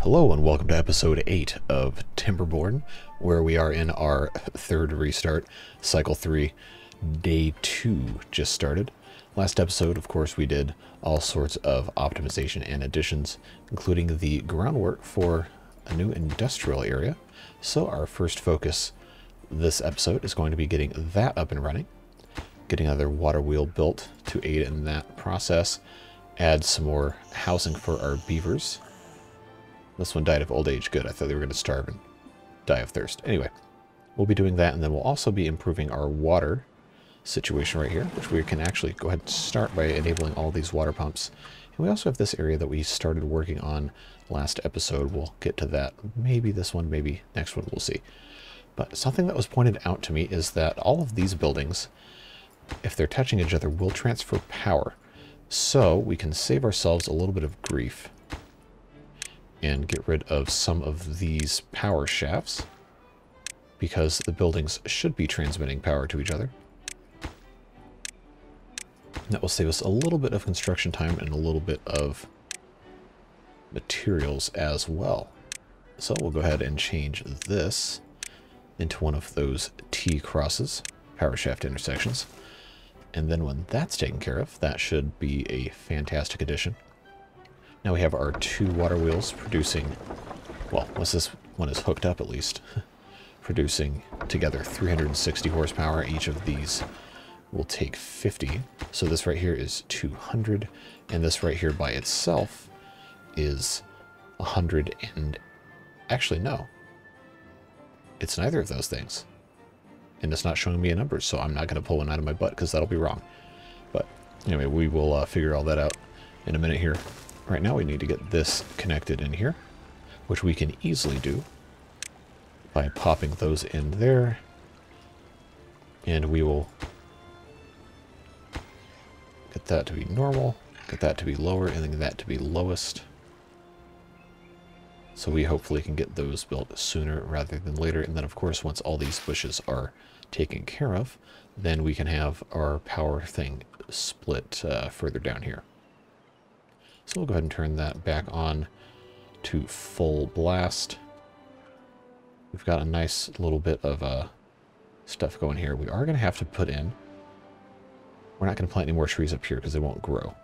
Hello and welcome to episode 8 of Timberborn, where we are in our third restart, cycle 3, day 2 just started. Last episode, of course, we did all sorts of optimization and additions, including the groundwork for a new industrial area. So our first focus this episode is going to be getting that up and running, getting another water wheel built to aid in that process, add some more housing for our beavers. This one died of old age. Good. I thought they were going to starve and die of thirst. Anyway, we'll be doing that, and then we'll also be improving our water situation right here, which we can actually go ahead and start by enabling all these water pumps. And we also have this area that we started working on last episode. We'll get to that. Maybe this one, maybe next one, we'll see. But something that was pointed out to me is that all of these buildings, if they're touching each other, will transfer power. So we can save ourselves a little bit of grief and get rid of some of these power shafts, because the buildings should be transmitting power to each other. And that will save us a little bit of construction time and a little bit of materials as well. So we'll go ahead and change this into one of those T-crosses, power shaft intersections. And then when that's taken care of, that should be a fantastic addition. Now we have our two water wheels producing, well, once this one is hooked up at least, producing together 360 horsepower. Each of these will take 50. So this right here is 200, and this right here by itself is 100, and actually no. It's neither of those things. And it's not showing me a number, so I'm not going to pull one out of my butt because that'll be wrong. But anyway, we will figure all that out in a minute here. Right now we need to get this connected in here, which we can easily do by popping those in there. And we will get that to be normal, get that to be lower, and then that to be lowest. So we hopefully can get those built sooner rather than later. And then of course, once all these bushes are taken care of, then we can have our power thing split further down here. So we'll go ahead and turn that back on to full blast. We've got a nice little bit of stuff going here. We are going to have to put in, we're not going to plant any more trees up here because they won't grow.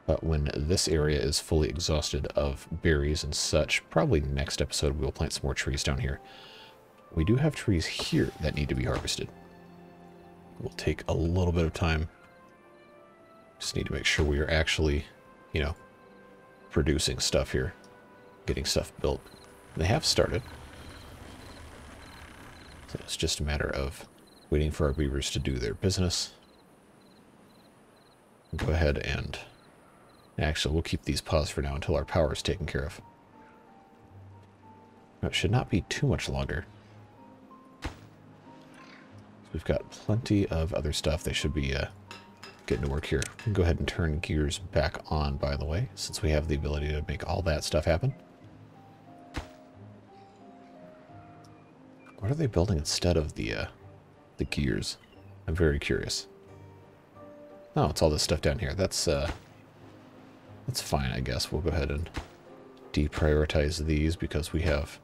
But when this area is fully exhausted of berries and such, probably next episode we'll plant some more trees down here. We do have trees here that need to be harvested. We'll take a little bit of time. Just need to make sure we are actually, you know, producing stuff here, getting stuff built. They have started. So it's just a matter of waiting for our beavers to do their business. Go ahead and actually we'll keep these paused for now until our power is taken care of. It should not be too much longer. We've got plenty of other stuff. They should be getting to work here. We can go ahead and turn gears back on, by the way, since we have the ability to make all that stuff happen. What are they building instead of the gears? I'm very curious. Oh, it's all this stuff down here. That's fine, I guess. We'll go ahead and deprioritize these because we have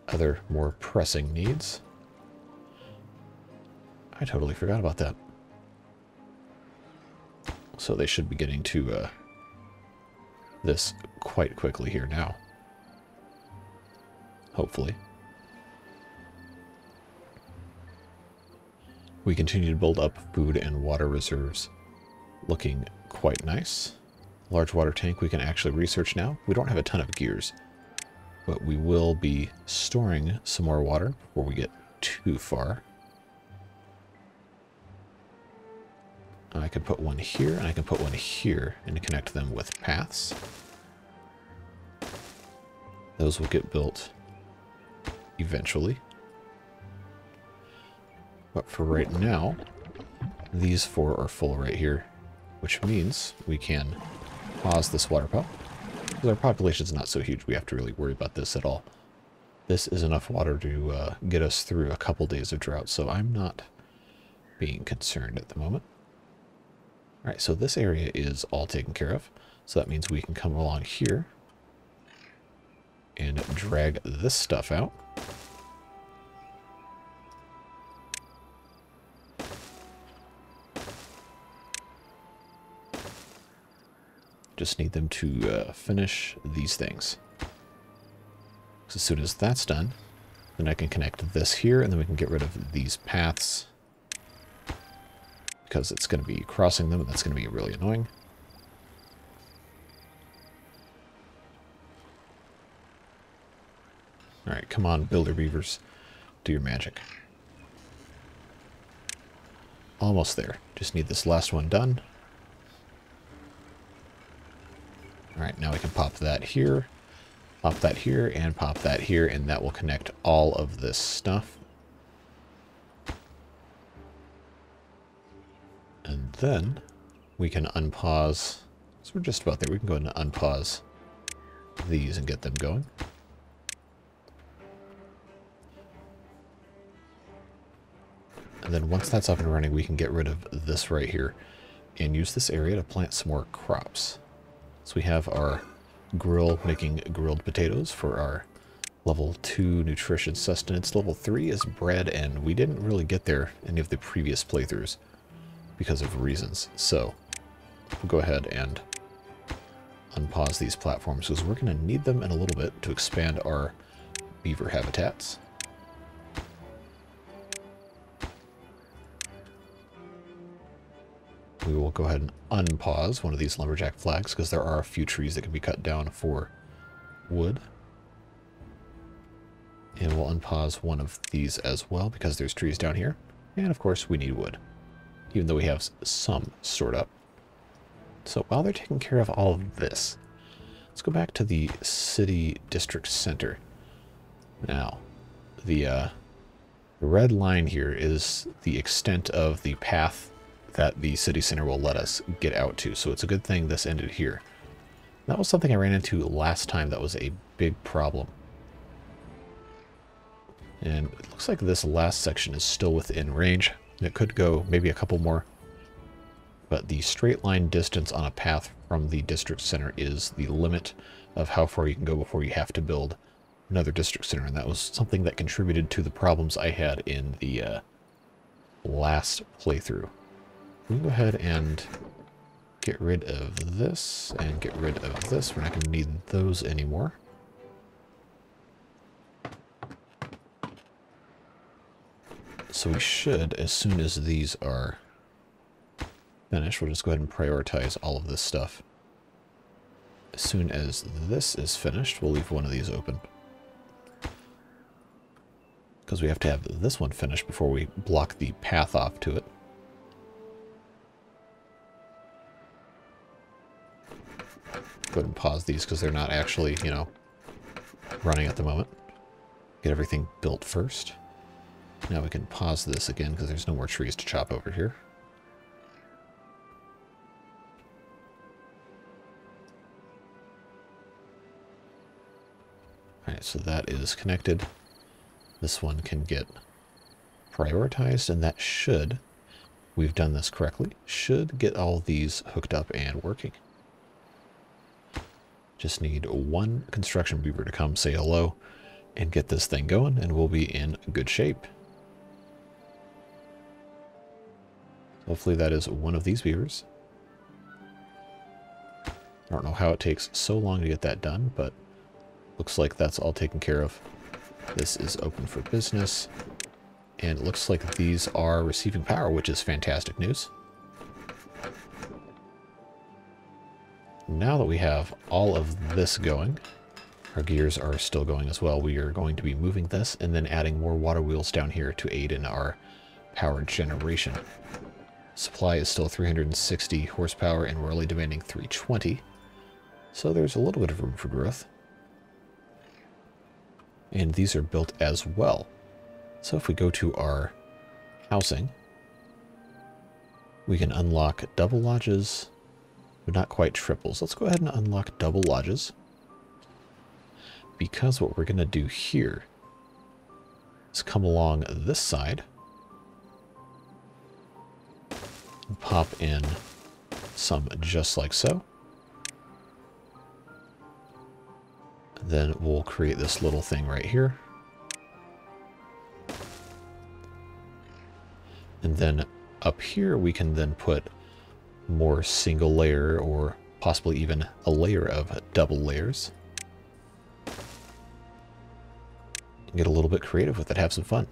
other more pressing needs. I totally forgot about that. So they should be getting to this quite quickly here now. Hopefully. We continue to build up food and water reserves. Looking quite nice. Large water tank we can actually research now. We don't have a ton of gears, but we will be storing some more water before we get too far. I can put one here, and I can put one here, and connect them with paths. Those will get built eventually. But for right now, these four are full right here, which means we can pause this water pump. Because our population is not so huge, we have to really worry about this at all. This is enough water to get us through a couple days of drought, so I'm not being concerned at the moment. Alright, so this area is all taken care of. So that means we can come along here and drag this stuff out. Just need them to finish these things. So as soon as that's done, then I can connect this here, and then we can get rid of these paths, because it's going to be crossing them, and that's going to be really annoying. Alright, come on, builder beavers. Do your magic. Almost there. Just need this last one done. Alright, now we can pop that here, and pop that here, and that will connect all of this stuff. And then we can unpause. So we're just about there. We can go ahead and unpause these and get them going. And then once that's up and running, we can get rid of this right here and use this area to plant some more crops. So we have our grill making grilled potatoes for our level 2 nutrition sustenance. Level 3 is bread, and we didn't really get there any of the previous playthroughs because of reasons. So we'll go ahead and unpause these platforms because we're going to need them in a little bit to expand our beaver habitats. We will go ahead and unpause one of these lumberjack flags because there are a few trees that can be cut down for wood. And we'll unpause one of these as well because there's trees down here. And of course we need wood, even though we have some stored up. So while they're taking care of all of this, let's go back to the city district center. Now, the red line here is the extent of the path that the city center will let us get out to. So it's a good thing this ended here. That was something I ran into last time that was a big problem. And it looks like this last section is still within range. It could go maybe a couple more. But the straight line distance on a path from the district center is the limit of how far you can go before you have to build another district center. And that was something that contributed to the problems I had in the last playthrough. We can go ahead and get rid of this and get rid of this. We're not going to need those anymore. So we should, as soon as these are finished, we'll just go ahead and prioritize all of this stuff. As soon as this is finished, we'll leave one of these open, because we have to have this one finished before we block the path off to it. Go ahead and pause these because they're not actually, you know, running at the moment. Get everything built first. Now we can pause this again because there's no more trees to chop over here. Alright, so that is connected. This one can get prioritized, and that should, we've done this correctly, should get all these hooked up and working. Just need one construction beaver to come say hello and get this thing going, and we'll be in good shape. Hopefully that is one of these beavers. I don't know how it takes so long to get that done, but looks like that's all taken care of. This is open for business, and it looks like these are receiving power, which is fantastic news. Now that we have all of this going, our gears are still going as well. We are going to be moving this and then adding more water wheels down here to aid in our power generation. Supply is still 360 horsepower, and we're only demanding 320. So there's a little bit of room for growth. And these are built as well. So if we go to our housing, we can unlock double lodges, but not quite triples. Let's go ahead and unlock double lodges, because what we're going to do here is come along this side and pop in some just like so. Then we'll create this little thing right here. And then up here we can then put more single layer or possibly even a layer of double layers. Get a little bit creative with it, have some fun.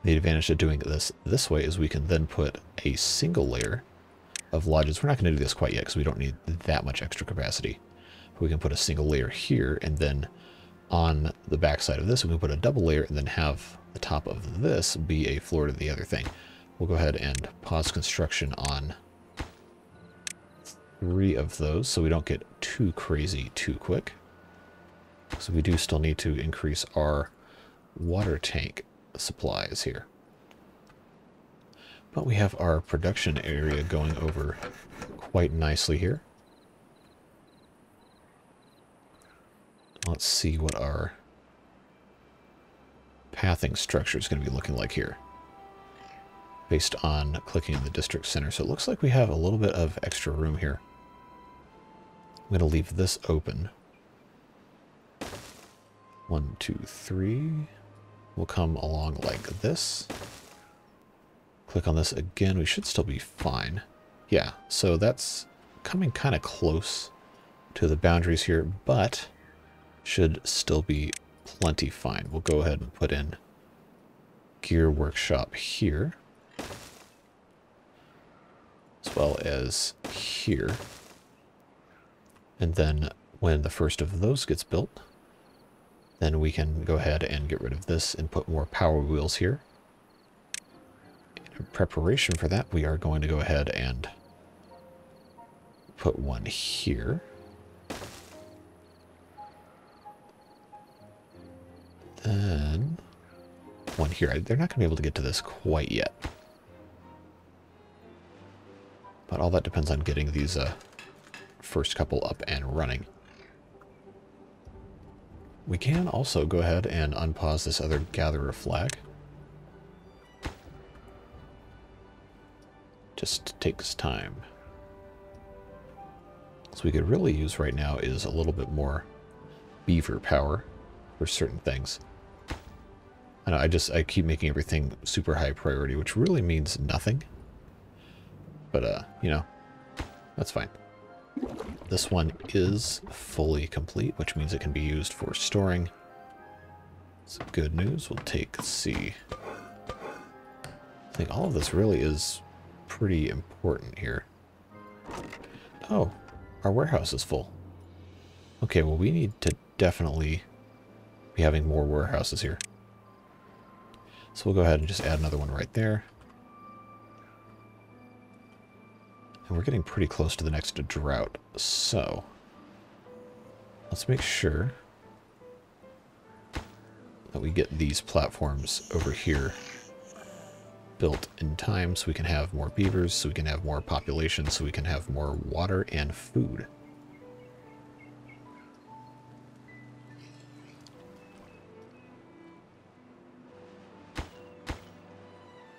The advantage of doing this way is we can then put a single layer of lodges. We're not going to do this quite yet because we don't need that much extra capacity. But we can put a single layer here, and then on the back side of this we can put a double layer and then have the top of this be a floor to the other thing. We'll go ahead and pause construction on 3 of those so we don't get too crazy too quick. So we do still need to increase our water tank supplies here. But we have our production area going over quite nicely here. Let's see what our pathing structure is going to be looking like here, based on clicking in the district center. So it looks like we have a little bit of extra room here. I'm going to leave this open. 1, 2, 3. We'll come along like this. Click on this again. We should still be fine. Yeah, so that's coming kind of close to the boundaries here, but should still be plenty fine. We'll go ahead and put in gear workshop here, as well as here. And then when the first of those gets built, then we can go ahead and get rid of this and put more power wheels here. In preparation for that, we are going to go ahead and put one here. Then one here. They're not going to be able to get to this quite yet. But all that depends on getting these first couple up and running. We can also go ahead and unpause this other gatherer flag. Just takes time. So we could really use right now is a little bit more beaver power for certain things. I know I keep making everything super high priority, which really means nothing. But you know, that's fine. This one is fully complete, which means it can be used for storing. It's good news. We'll take C. I think all of this really is pretty important here. Oh, our warehouse is full. Okay, well, we need to definitely be having more warehouses here. So we'll go ahead and just add another one right there. And we're getting pretty close to the next drought, so let's make sure that we get these platforms over here built in time so we can have more beavers, so we can have more population, so we can have more water and food.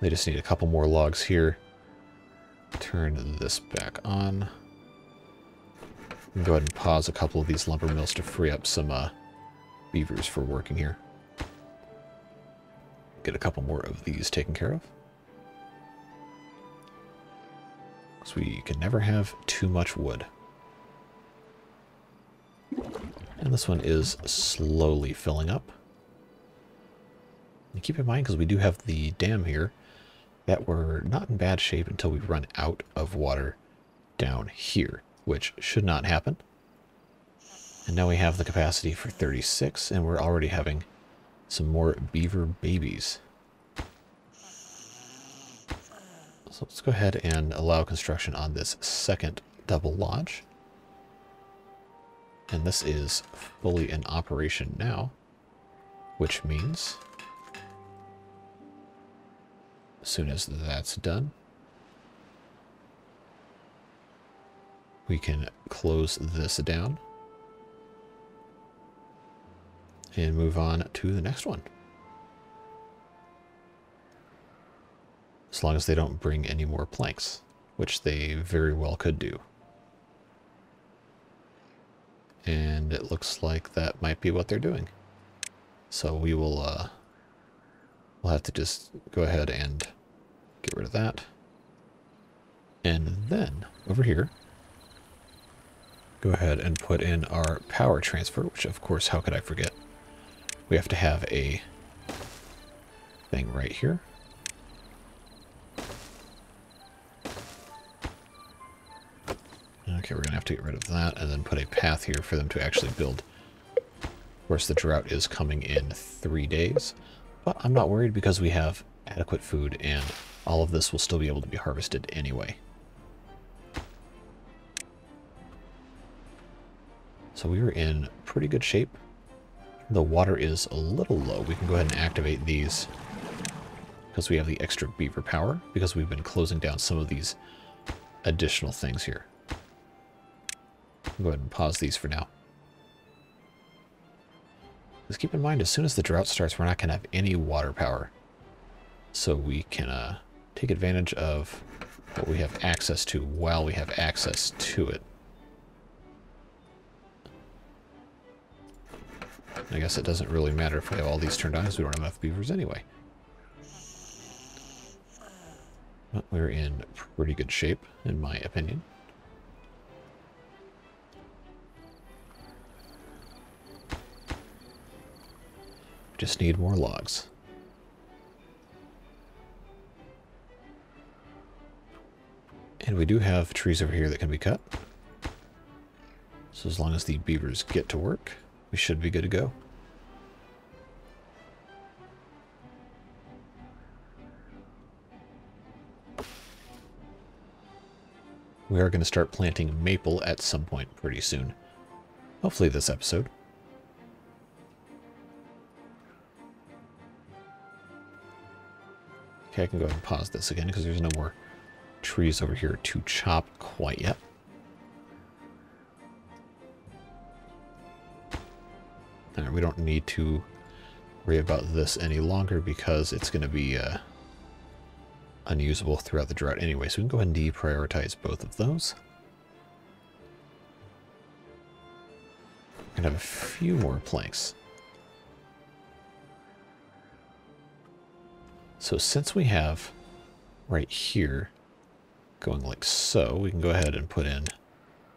They just need a couple more logs here. Turn this back on. Go ahead and pause a couple of these lumber mills to free up some beavers for working here. Get a couple more of these taken care of. Because we can never have too much wood. And this one is slowly filling up. And keep in mind, because we do have the dam here, that we're not in bad shape until we run out of water down here, which should not happen. And now we have the capacity for 36, and we're already having some more beaver babies. So let's go ahead and allow construction on this second double lodge. And this is fully in operation now, which means as soon as that's done, we can close this down and move on to the next one. As long as they don't bring any more planks. which they very well could do. And it looks like that might be what they're doing. So we will, we'll have to just go ahead and get rid of that. And then, over here, go ahead and put in our power transfer, which of course, how could I forget? We have to have a thing right here. Okay, we're going to have to get rid of that and then put a path here for them to actually build. Of course, the drought is coming in 3 days, but I'm not worried because we have adequate food and all of this will still be able to be harvested anyway. So we are in pretty good shape. The water is a little low. We can go ahead and activate these because we have the extra beaver power, because we've been closing down some of these additional things here. I'll go ahead and pause these for now. Just keep in mind, as soon as the drought starts, we're not going to have any water power. So we can take advantage of what we have access to while we have access to it. I guess it doesn't really matter if we have all these turned on, because we don't have enough beavers anyway. But we're in pretty good shape, in my opinion. Just need more logs. And we do have trees over here that can be cut. So as long as the beavers get to work, we should be good to go. We are going to start planting maple at some point pretty soon. Hopefully this episode. Okay, I can go ahead and pause this again because there's no more trees over here to chop quite yet. Alright, we don't need to worry about this any longer because it's going to be unusable throughout the drought anyway. So we can go ahead and deprioritize both of those. We're going to have a few more planks. So since we have right here going like so, we can go ahead and put in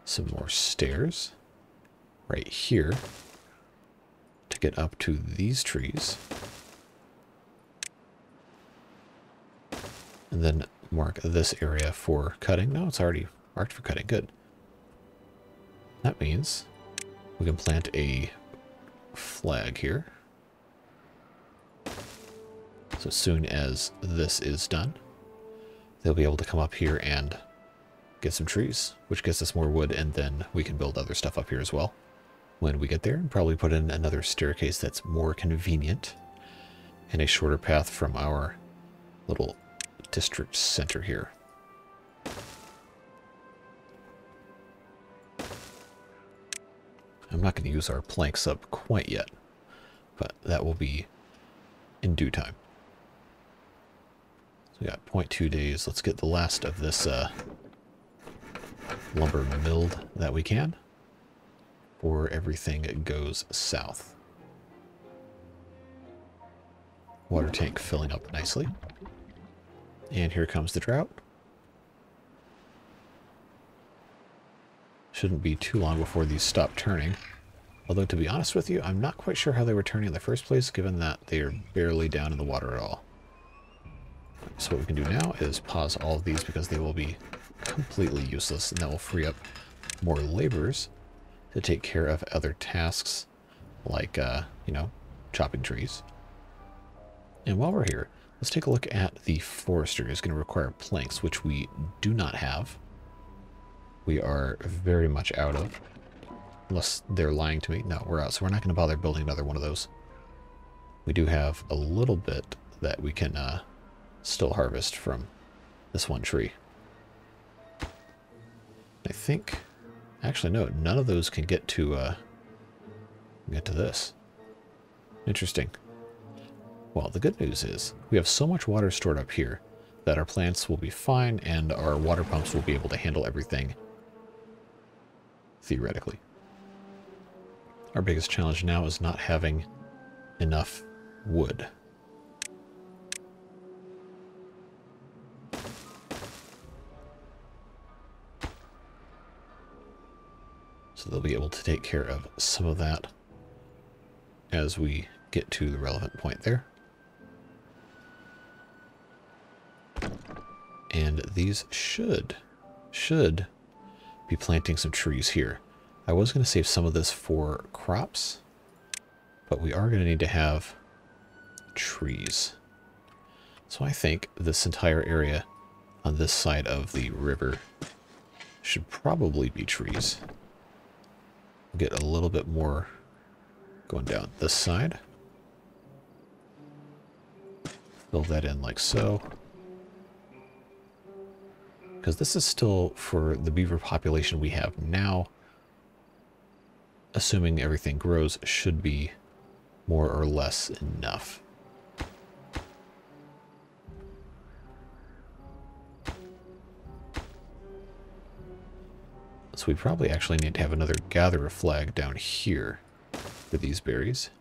some more stairs right here to get up to these trees. And then mark this area for cutting. No, it's already marked for cutting. Good. That means we can plant a flag here. So as soon as this is done, they'll be able to come up here and get some trees, which gets us more wood, and then we can build other stuff up here as well when we get there, and probably put in another staircase that's more convenient and a shorter path from our little district center here. I'm not going to use our planks up quite yet, but that will be in due time. So we got 0.2 days. Let's get the last of this lumber milled that we can before everything goes south. Water tank filling up nicely. And here comes the drought. Shouldn't be too long before these stop turning. Although, to be honest with you, I'm not quite sure how they were turning in the first place, given that they are barely down in the water at all. So what we can do now is pause all of these because they will be completely useless, and that will free up more laborers to take care of other tasks like, you know, chopping trees. And while we're here, let's take a look at the forester. It's going to require planks, which we do not have. We are very much out of. Unless they're lying to me. No, we're out. So we're not going to bother building another one of those. We do have a little bit that we can still harvest from this one tree. I think... Actually, no. None of those can get to this. Interesting. Well, the good news is we have so much water stored up here that our plants will be fine and our water pumps will be able to handle everything theoretically. Our biggest challenge now is not having enough wood. So they'll be able to take care of some of that as we get to the relevant point there. And these should be planting some trees here. I was going to save some of this for crops, but we are going to need to have trees. So I think this entire area on this side of the river should probably be trees. Get a little bit more going down this side. Fill that in like so. Because this is still, for the beaver population we have now, assuming everything grows, should be more or less enough. So we probably actually need to have another gatherer flag down here for these berries.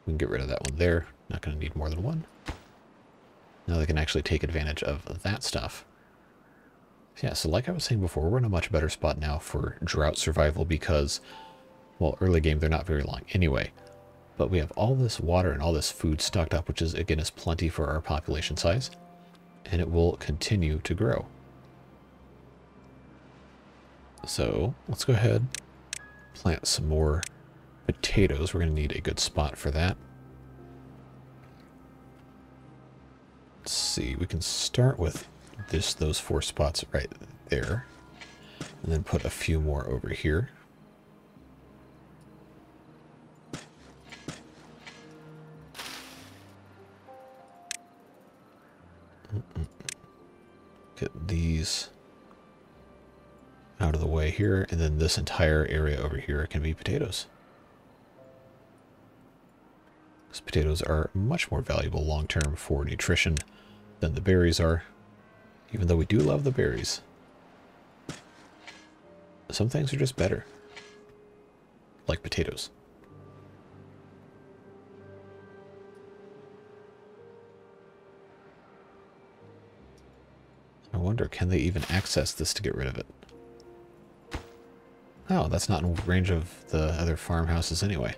We can get rid of that one there. Not going to need more than one. Now they can actually take advantage of that stuff. Yeah, so like I was saying before, we're in a much better spot now for drought survival because, well, early game, they're not very long anyway. But we have all this water and all this food stocked up, which is, again, is plenty for our population size. And it will continue to grow. So let's go ahead, plant some more potatoes. We're going to need a good spot for that. Let's see, we can start with those 4 spots right there, and then put a few more over here. Get these out of the way here, and then this entire area over here can be potatoes. Because potatoes are much more valuable long-term for nutrition than the berries are, even though we do love the berries. Some things are just better, like potatoes. I wonder, can they even access this to get rid of it? Oh, that's not in range of the other farmhouses anyway.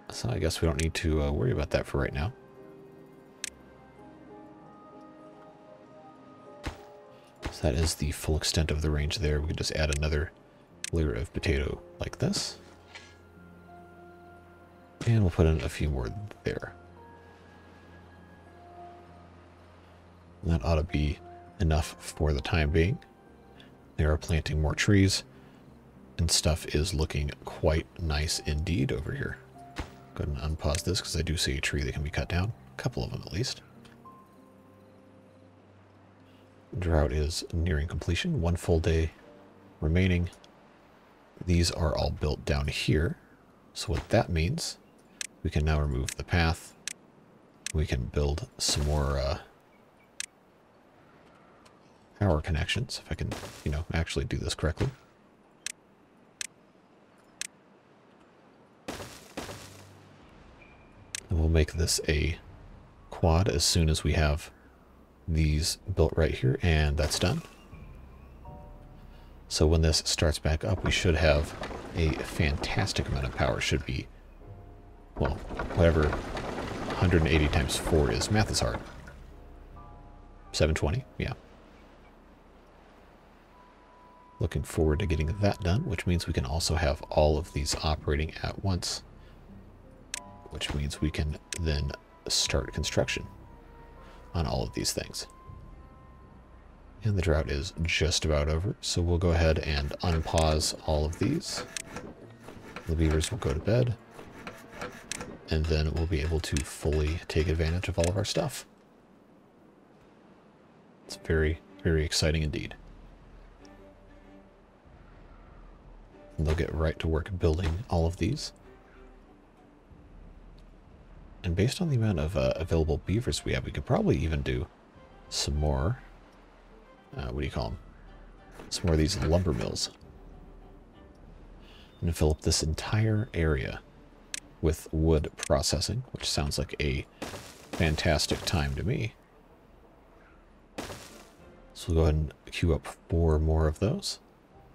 So I guess we don't need to worry about that for right now. So that is the full extent of the range there. We can just add another layer of potato like this. And we'll put in a few more there. And that ought to be enough for the time being. They are planting more trees, and stuff is looking quite nice indeed over here. Go ahead and unpause this because I do see a tree that can be cut down. A couple of them at least. Drought is nearing completion. 1 full day remaining. These are all built down here. So what that means, we can now remove the path. We can build some more power connections, if I can, actually do this correctly. And we'll make this a quad as soon as we have these built right here, and that's done. So when this starts back up, we should have a fantastic amount of power. Should be, well, whatever 180 times 4 is. Math is hard. 720, yeah. Looking forward to getting that done, which means we can also have all of these operating at once, which means we can then start construction on all of these things. And the drought is just about over, so we'll go ahead and unpause all of these. The beavers will go to bed, and then we'll be able to fully take advantage of all of our stuff. It's very, very exciting indeed. And they'll get right to work building all of these. And based on the amount of available beavers we have, we could probably even do some more, what do you call them? Some more of these lumber mills. And fill up this entire area with wood processing, which sounds like a fantastic time to me. So we'll go ahead and queue up 4 more of those.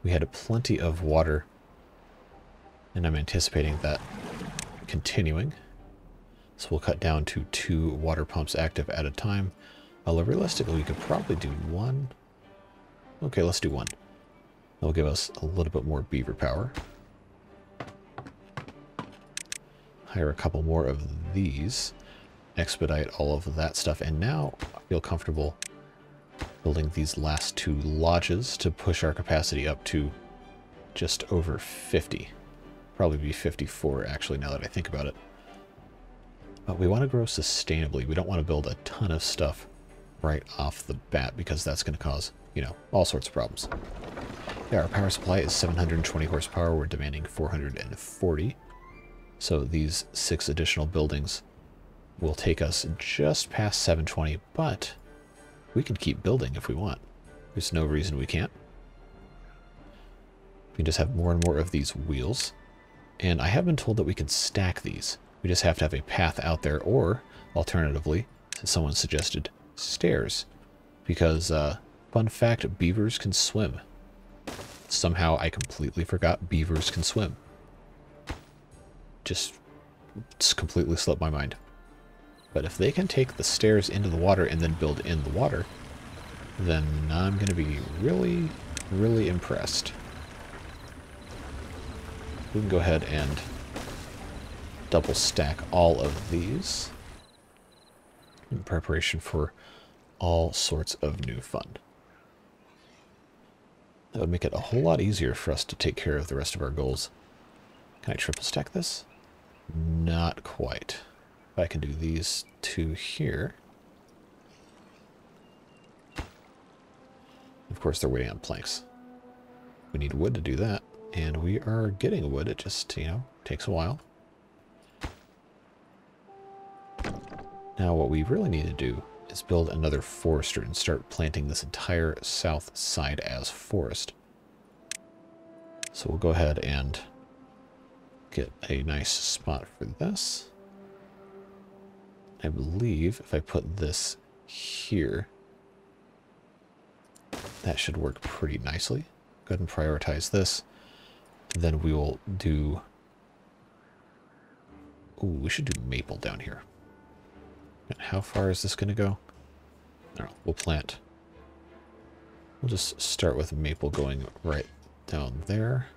We had plenty of water, and I'm anticipating that continuing. So we'll cut down to 2 water pumps active at a time. Although realistically, we could probably do 1. Okay, let's do 1. That'll give us a little bit more beaver power. Hire a couple more of these. Expedite all of that stuff. And now I feel comfortable building these last 2 lodges to push our capacity up to just over 50. Probably be 54 actually, now that I think about it. But we want to grow sustainably. We don't want to build a ton of stuff right off the bat because that's going to cause, you know, all sorts of problems. Yeah, our power supply is 720 horsepower. We're demanding 440. So these 6 additional buildings will take us just past 720, but we can keep building if we want. There's no reason we can't. We can just have more and more of these wheels. And I have been told that we can stack these. We just have to have a path out there, or alternatively, someone suggested stairs. Because, fun fact, beavers can swim. Somehow I completely forgot beavers can swim. Just completely slipped my mind. But if they can take the stairs into the water and then build in the water, then I'm going to be really, really impressed. We can go ahead and double stack all of these in preparation for all sorts of new fun. That would make it a whole lot easier for us to take care of the rest of our goals. Can I triple stack this? Not quite. If I can do these 2 here. Of course, they're waiting on planks. We need wood to do that, and we are getting wood. It just, you know, takes a while. Now, what we really need to do is build another forester and start planting this entire south side as forest. So we'll go ahead and get a nice spot for this. I believe if I put this here, that should work pretty nicely. Go ahead and prioritize this. Then we will do... Ooh, we should do maple down here. And how far is this going to go? I don't know. We'll plant. We'll just start with maple going right down there.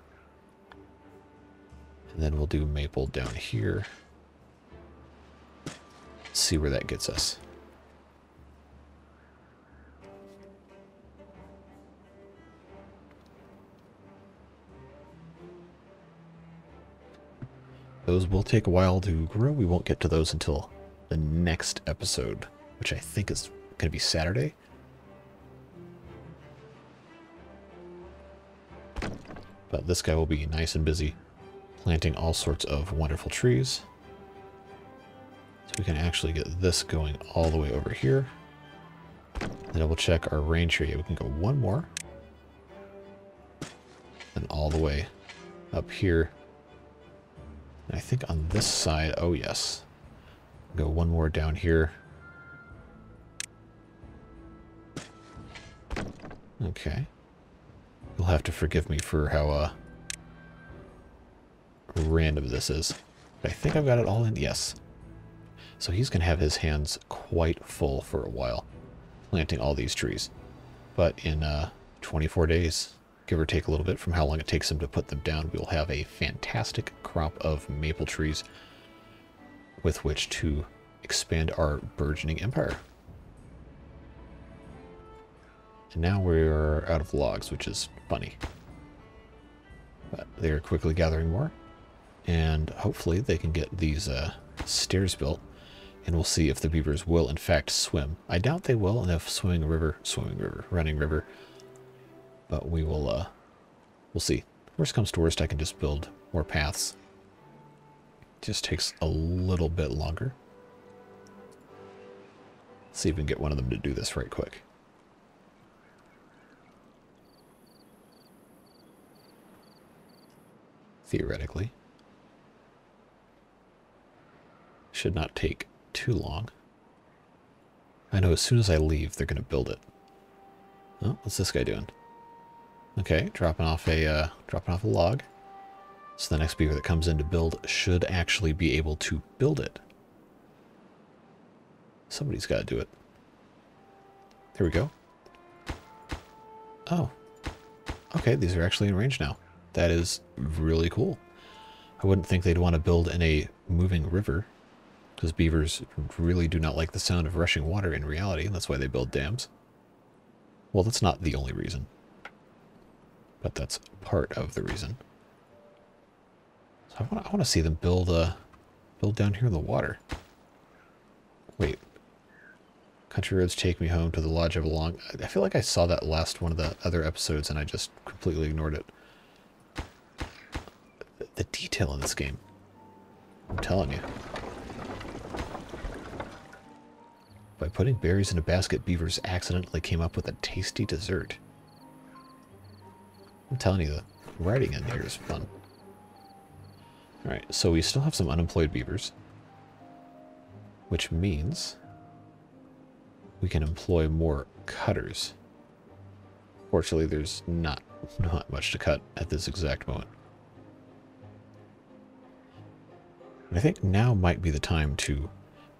And then we'll do maple down here. See where that gets us. Those will take a while to grow. We won't get to those until the next episode, which I think is going to be Saturday. But this guy will be nice and busy planting all sorts of wonderful trees. So we can actually get this going all the way over here. Then we'll check our range area. We can go 1 more. And all the way up here. And I think on this side, oh yes. Go 1 more down here. Okay. You'll have to forgive me for how random this is. But I think I've got it all in. Yes. So he's going to have his hands quite full for a while, planting all these trees. But in 24 days, give or take a little bit from how long it takes him to put them down, we'll have a fantastic crop of maple trees with which to expand our burgeoning empire. And now we're out of logs, which is funny. But they are quickly gathering more. And hopefully they can get these stairs built. And we'll see if the beavers will in fact swim. I doubt they will, and if running river. But we will, we'll see. Worst comes to worst, I can just build more paths. Just takes a little bit longer. See if we can get one of them to do this right quick. Theoretically. Should not take too long. I know as soon as I leave, they're going to build it. Oh, what's this guy doing? Okay, dropping off a log. So the next beaver that comes in to build should actually be able to build it. Somebody's got to do it. There we go. Oh. Okay, these are actually in range now. That is really cool. I wouldn't think they'd want to build in a moving river, because beavers really do not like the sound of rushing water in reality. That's why they build dams. Well, that's not the only reason, but that's part of the reason. So I want to see them build down here in the water. Wait. Country roads take me home to the lodge I belong. I feel like I saw that last one of the other episodes and I just completely ignored it. The detail in this game. I'm telling you. By putting berries in a basket, beavers accidentally came up with a tasty dessert. I'm telling you, the writing in here is fun. Alright, so we still have some unemployed beavers. Which means we can employ more cutters. Fortunately, there's not much to cut at this exact moment. And I think now might be the time to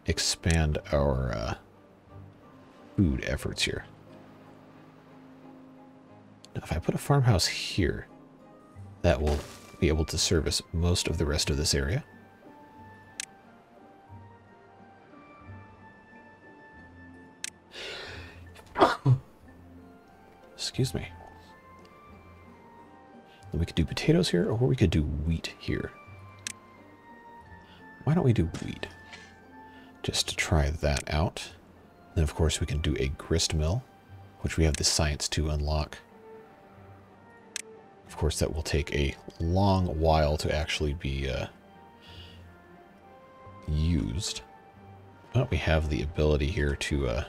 expand our food efforts here. Now, if I put a farmhouse here, that will be able to service most of the rest of this area. Excuse me. Then we could do potatoes here, or we could do wheat here. Why don't we do wheat? Just to try that out. Then, of course, we can do a grist mill, which we have the science to unlock. Of course, that will take a long while to actually be used. But we have the ability here to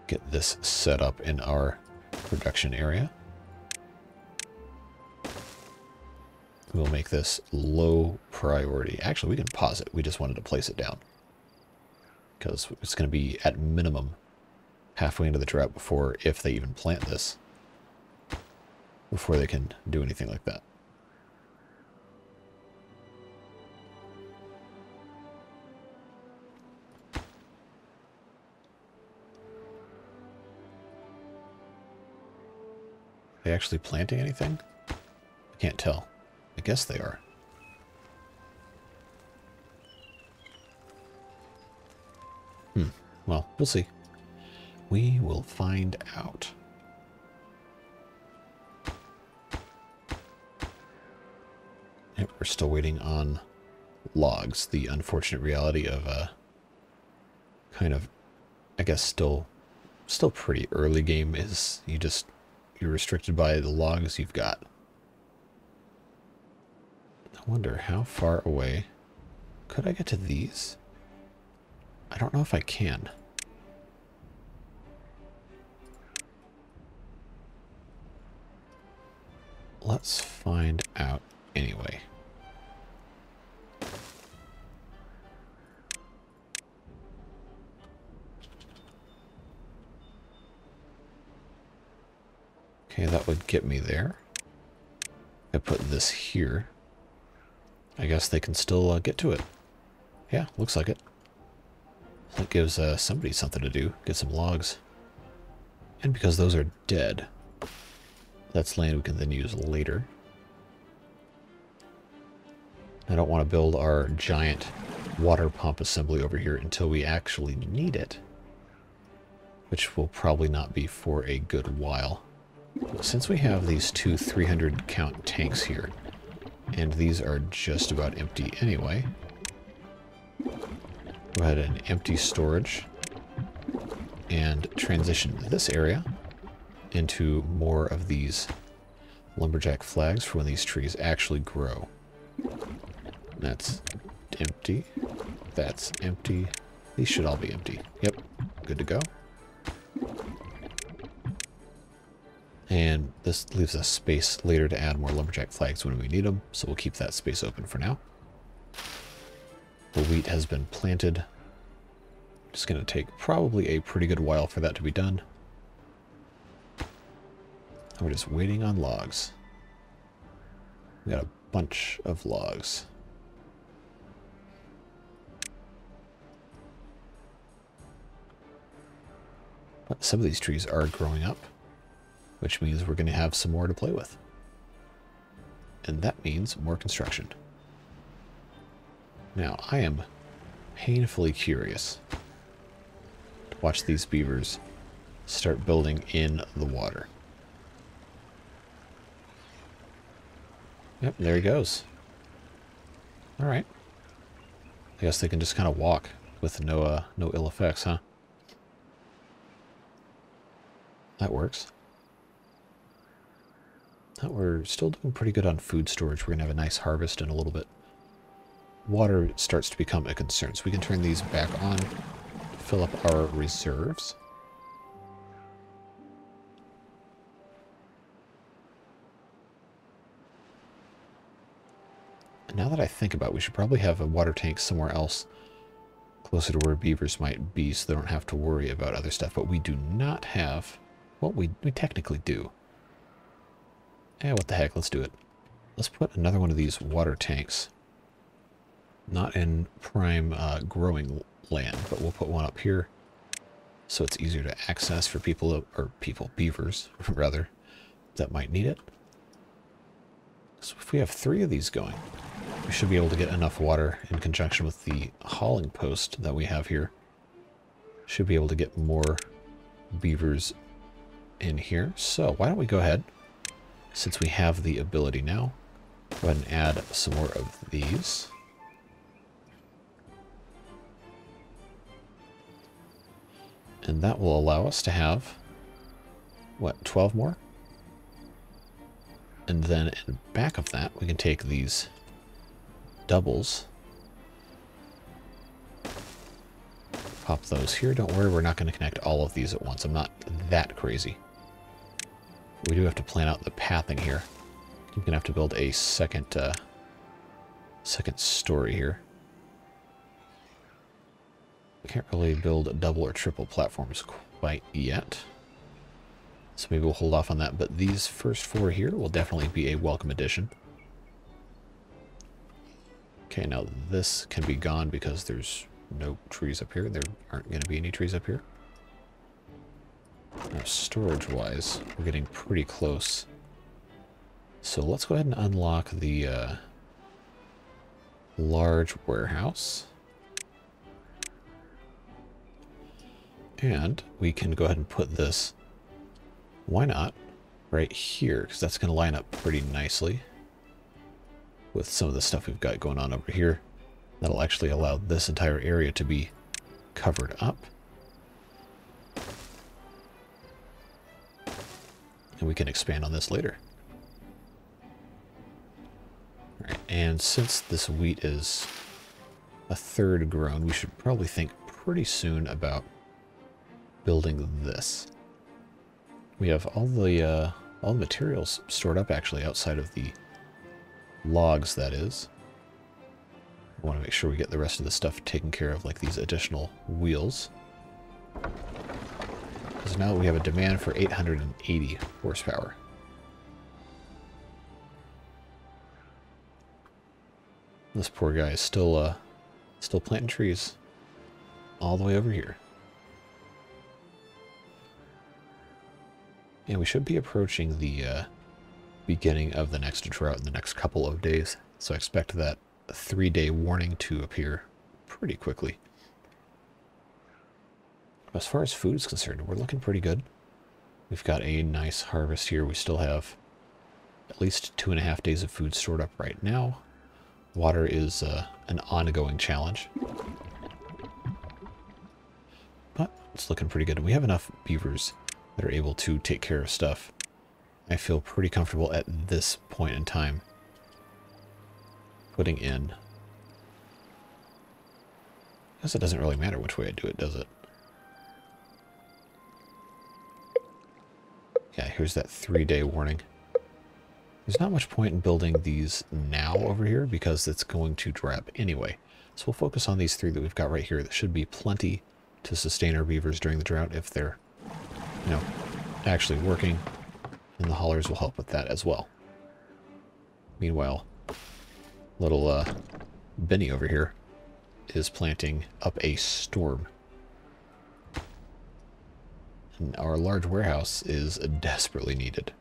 get this set up in our production area. We'll make this low priority. Actually, we can pause it. We just wanted to place it down, because it's going to be at minimum halfway into the drought before, if they even plant this, before they can do anything like that. Are they actually planting anything? I can't tell. I guess they are. Well, we'll see. We will find out. Yep, we're still waiting on logs. The unfortunate reality of kind of, I guess, still pretty early game is you're restricted by the logs you've got. I wonder how far away could I get to these? I don't know if I can. Let's find out anyway. Okay, that would get me there. I put this here. I guess they can still get to it. Yeah, looks like it. That gives somebody something to do. Get some logs. And because those are dead, that's land we can then use later. I don't want to build our giant water pump assembly over here until we actually need it, which will probably not be for a good while. Since we have these two 300 count tanks here, and these are just about empty anyway, go ahead and empty storage and transition this area into more of these lumberjack flags for when these trees actually grow. That's empty. That's empty. These should all be empty. Yep, good to go. And this leaves us space later to add more lumberjack flags when we need them, so we'll keep that space open for now. The wheat has been planted. It's going to take probably a pretty good while for that to be done. And we're just waiting on logs. We got a bunch of logs. But some of these trees are growing up, which means we're going to have some more to play with. And that means more construction. Now, I am painfully curious to watch these beavers start building in the water. Yep, there he goes. Alright. I guess they can just kind of walk with no ill effects, huh? That works. Now we're still doing pretty good on food storage. We're going to have a nice harvest in a little bit. Water starts to become a concern, so we can turn these back on, fill up our reserves. And now that I think about it, we should probably have a water tank somewhere else closer to where beavers might be so they don't have to worry about other stuff. But we do not have... Well, we technically do. Eh, what the heck, let's do it. Let's put another one of these water tanks. Not in prime growing land, but we'll put one up here so it's easier to access for beavers, rather, that might need it. So if we have 3 of these going, we should be able to get enough water in conjunction with the hauling post that we have here. Should be able to get more beavers in here. So why don't we go ahead, since we have the ability now, go ahead and add some more of these. And that will allow us to have, what, 12 more? And then in back of that, we can take these doubles, pop those here. Don't worry, we're not going to connect all of these at once. I'm not that crazy. We do have to plan out the pathing here. We're going to have to build a second story here. We can't really build double or triple platforms quite yet, so maybe we'll hold off on that. But these first 4 here will definitely be a welcome addition. Okay, now this can be gone because there's no trees up here. There aren't going to be any trees up here. Now, storage-wise, we're getting pretty close. So let's go ahead and unlock the large warehouse. And we can go ahead and put this, why not, right here, because that's going to line up pretty nicely with some of the stuff we've got going on over here. That'll actually allow this entire area to be covered up. And we can expand on this later. All right, and since this wheat is a third grown, we should probably think pretty soon about building this. We have all the materials stored up actually outside of the logs, that is. I want to make sure we get the rest of the stuff taken care of, like these additional wheels. Because now we have a demand for 880 horsepower. This poor guy is still planting trees all the way over here. And we should be approaching the beginning of the next drought in the next couple of days. So I expect that 3-day warning to appear pretty quickly. As far as food is concerned, we're looking pretty good. We've got a nice harvest here. We still have at least 2.5 days of food stored up right now. Water is an ongoing challenge, but it's looking pretty good. And we have enough beavers that are able to take care of stuff. I feel pretty comfortable at this point in time putting in I guess it doesn't really matter which way I do it, does it? Yeah, here's that 3-day warning. There's not much point in building these now over here because it's going to dry up anyway. So we'll focus on these 3 that we've got right here. That should be plenty to sustain our beavers during the drought if they're, you know, actually working. And the haulers will help with that as well. Meanwhile, little Benny over here is planting up a storm. And our large warehouse is desperately needed.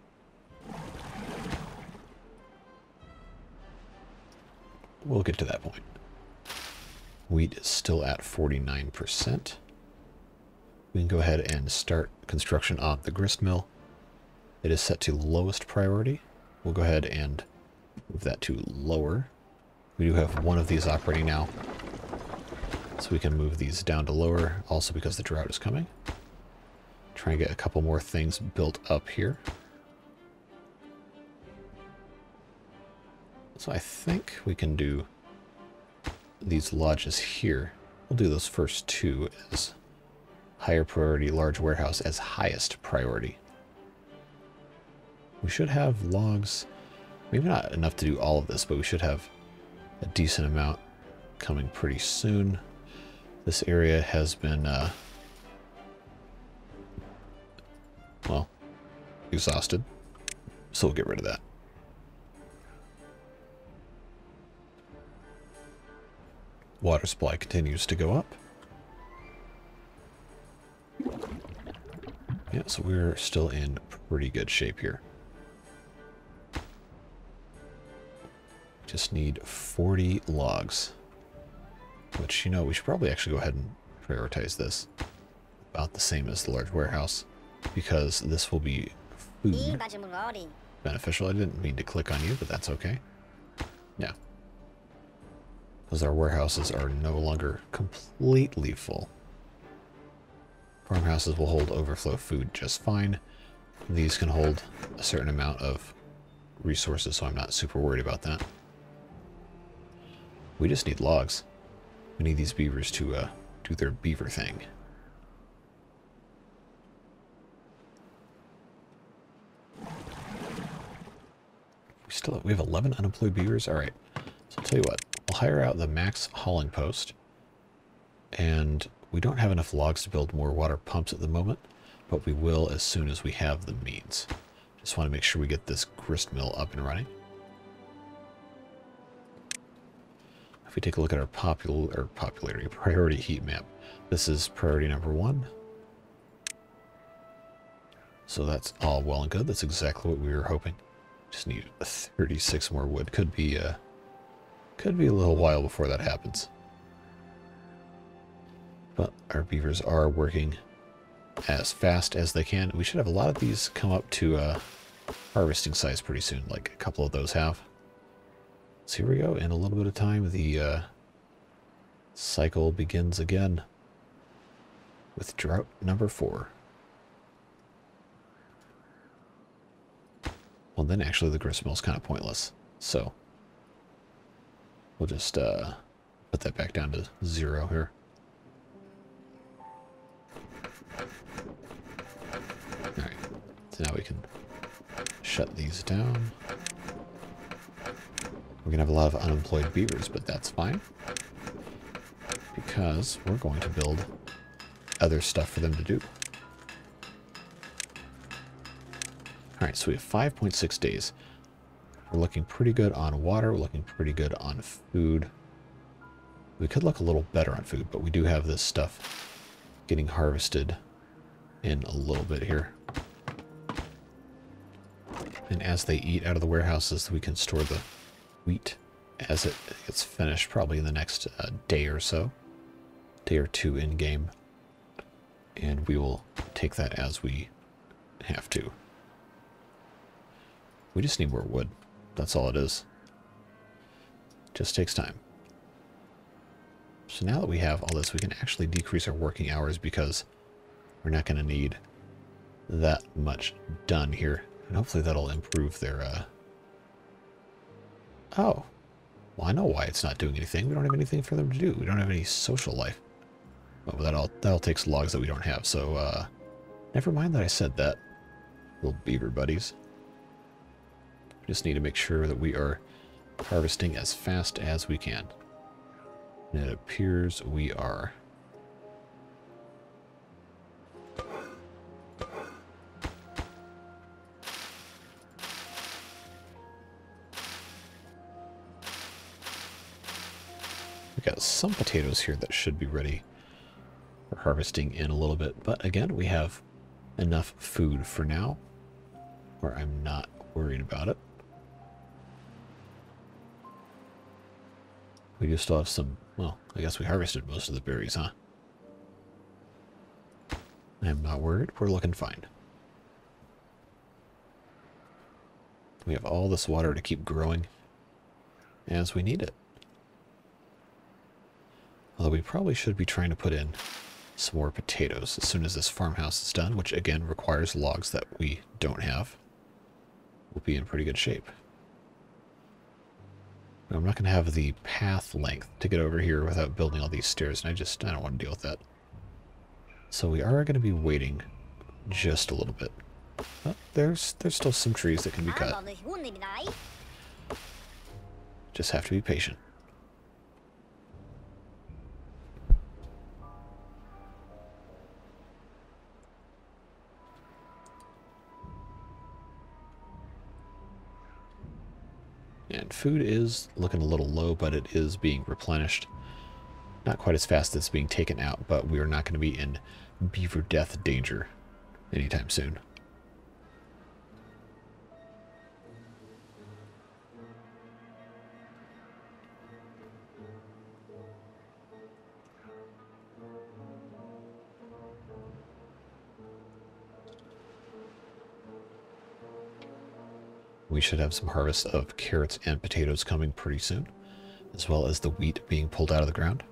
We'll get to that point. Wheat is still at 49%. We can go ahead and start construction on the grist mill. It is set to lowest priority. We'll go ahead and move that to lower. We do have one of these operating now, so we can move these down to lower, also because the drought is coming. Try and get a couple more things built up here. So I think we can do these lodges here. We'll do those first 2 as higher priority, large warehouse as highest priority. We should have logs, maybe not enough to do all of this, but we should have a decent amount coming pretty soon. This area has been, well, exhausted, so we'll get rid of that. Water supply continues to go up. Yeah, so we're still in pretty good shape here. Just need 40 logs. Which, you know, we should probably actually go ahead and prioritize this. About the same as the large warehouse. Because this will be food beneficial. I didn't mean to click on you, but that's okay. Yeah. Because our warehouses are no longer completely full. Farmhouses will hold overflow food just fine. These can hold a certain amount of resources, so I'm not super worried about that. We just need logs. We need these beavers to do their beaver thing. We have 11 unemployed beavers? Alright. So I'll tell you what. We'll hire out the max hauling post. And we don't have enough logs to build more water pumps at the moment, but we will as soon as we have the means. Just want to make sure we get this grist mill up and running. If we take a look at our popularity priority heat map, this is priority number 1. So that's all well and good. That's exactly what we were hoping. Just need 36 more wood. Could be a little while before that happens. But our beavers are working as fast as they can. We should have a lot of these come up to harvesting size pretty soon, like a couple of those have. So here we go. In a little bit of time, the cycle begins again with drought number 4. Well, then actually the grist mill is kind of pointless. So we'll just put that back down to 0 here. Alright, so now we can shut these down. We're going to have a lot of unemployed beavers, but that's fine. Because we're going to build other stuff for them to do. Alright, so we have 5.6 days. We're looking pretty good on water. We're looking pretty good on food. We could look a little better on food, but we do have this stuff getting harvested in a little bit here. And as they eat out of the warehouses, we can store the wheat as it gets finished, probably in the next day or so. Day or 2 in-game. And we will take that as we have to. We just need more wood. That's all it is. Just takes time. So now that we have all this, we can actually decrease our working hours because we're not going to need that much done here. And hopefully that'll improve their... Oh. Well, I know why it's not doing anything. We don't have anything for them to do. We don't have any social life. Oh, that'll take logs that we don't have, so never mind that I said that, little beaver buddies. Just need to make sure that we are harvesting as fast as we can. And it appears we are. We got some potatoes here that should be ready for harvesting in a little bit, but again, we have enough food for now, where I'm not worried about it. We do still have some, well, I guess we harvested most of the berries, huh? I'm not worried, we're looking fine. We have all this water to keep growing as we need it. Although we probably should be trying to put in some more potatoes as soon as this farmhouse is done, which again requires logs that we don't have. We'll be in pretty good shape. I'm not going to have the path length to get over here without building all these stairs, and I don't want to deal with that. So we are going to be waiting just a little bit. Oh, there's still some trees that can be cut. Just have to be patient. And food is looking a little low, but it is being replenished. Not quite as fast as it's being taken out, but we are not going to be in beaver death danger anytime soon. We should have some harvest of carrots and potatoes coming pretty soon, as well as the wheat being pulled out of the ground.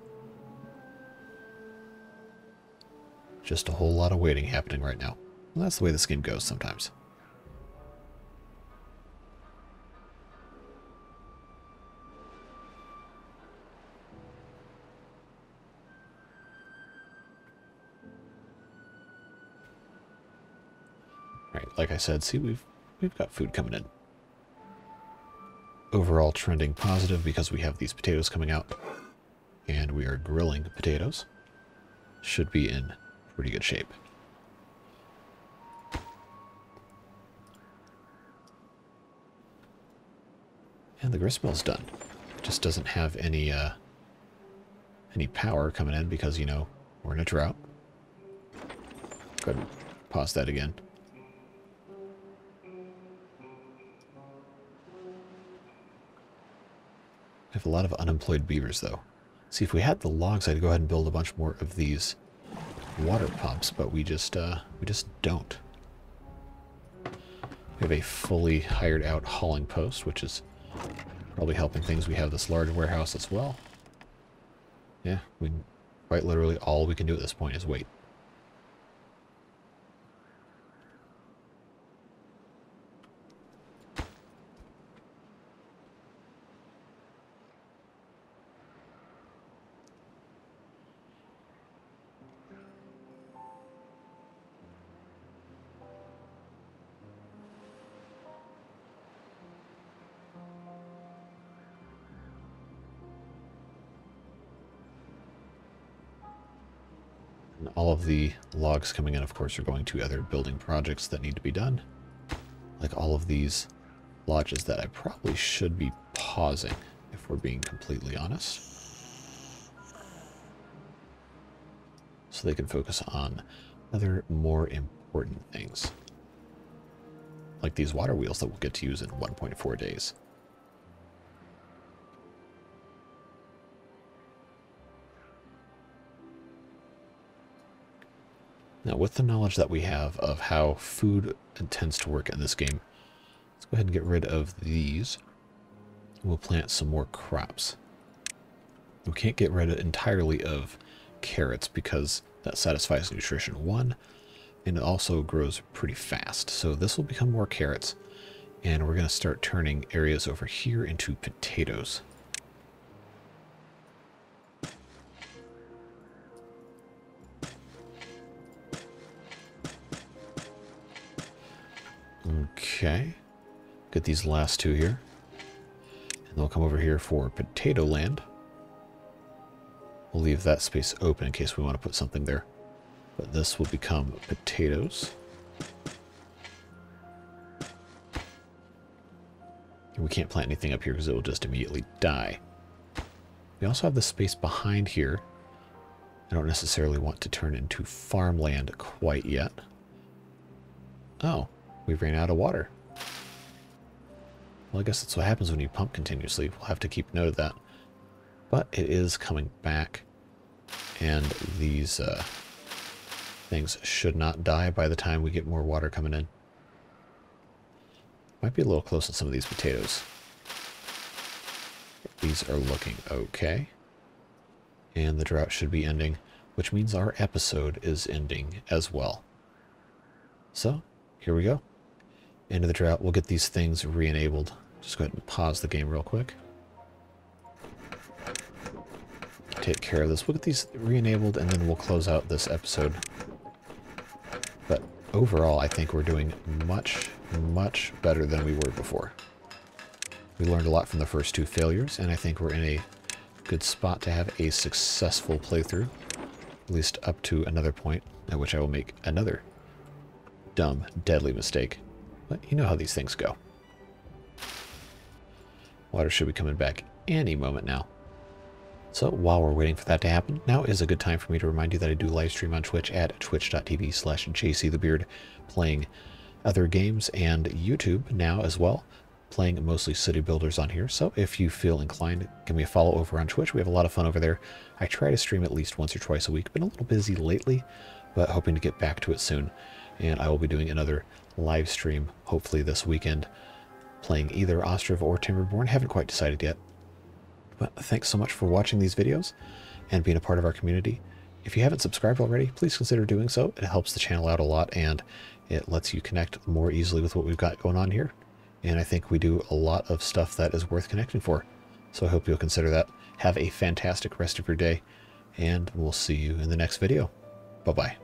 Just a whole lot of waiting happening right now. Well, that's the way this game goes sometimes. Alright, like I said, see, we've got food coming in. Overall trending positive because we have these potatoes coming out. And we are grilling potatoes. Should be in pretty good shape. And the grist mill's done. Just doesn't have any power coming in because, you know, we're in a drought. Go ahead and pause that again. We have a lot of unemployed beavers, though. See, if we had the logs, I'd go ahead and build a bunch more of these water pumps, but we just don't. We have a fully hired out hauling post, which is probably helping things. We have this large warehouse as well. Yeah, quite literally all we can do at this point is wait. And all of the logs coming in, of course, are going to other building projects that need to be done. Like all of these lodges that I probably should be pausing, if we're being completely honest. So they can focus on other more important things. Like these water wheels that we'll get to use in 1.4 days. Now, with the knowledge that we have of how food tends to work in this game, let's go ahead and get rid of these. We'll plant some more crops. We can't get rid entirely of carrots because that satisfies nutrition 1, and it also grows pretty fast. So this will become more carrots, and we're going to start turning areas over here into potatoes. Okay. Get these last two here. And we'll come over here for Potato Land. We'll leave that space open in case we want to put something there. But this will become potatoes. And we can't plant anything up here because it will just immediately die. We also have the space behind here. I don't necessarily want to turn into farmland quite yet. Oh, we ran out of water. Well, I guess that's what happens when you pump continuously. We'll have to keep note of that. But it is coming back. And these things should not die by the time we get more water coming in. Might be a little close on some of these potatoes. These are looking okay. And the drought should be ending, which means our episode is ending as well. So, here we go. End of the drought. We'll get these things re-enabled. Just go ahead and pause the game real quick. Take care of this. We'll get these re-enabled and then we'll close out this episode. But overall, I think we're doing much, much better than we were before. We learned a lot from the first two failures, and I think we're in a good spot to have a successful playthrough. At least up to another point at which I will make another dumb, deadly mistake. But you know how these things go. Water should be coming back any moment now. So while we're waiting for that to happen, now is a good time for me to remind you that I do live stream on Twitch at twitch.tv/JCTheBeard, playing other games, and YouTube now as well, playing mostly city builders on here. So if you feel inclined, give me a follow over on Twitch. We have a lot of fun over there. I try to stream at least once or twice a week. Been a little busy lately, but hoping to get back to it soon. And I will be doing another live stream, hopefully this weekend, playing either Ostriv or Timberborn. Haven't quite decided yet. But thanks so much for watching these videos and being a part of our community. If you haven't subscribed already, please consider doing so. It helps the channel out a lot, and it lets you connect more easily with what we've got going on here. And I think we do a lot of stuff that is worth connecting for. So I hope you'll consider that. Have a fantastic rest of your day, and we'll see you in the next video. Bye-bye.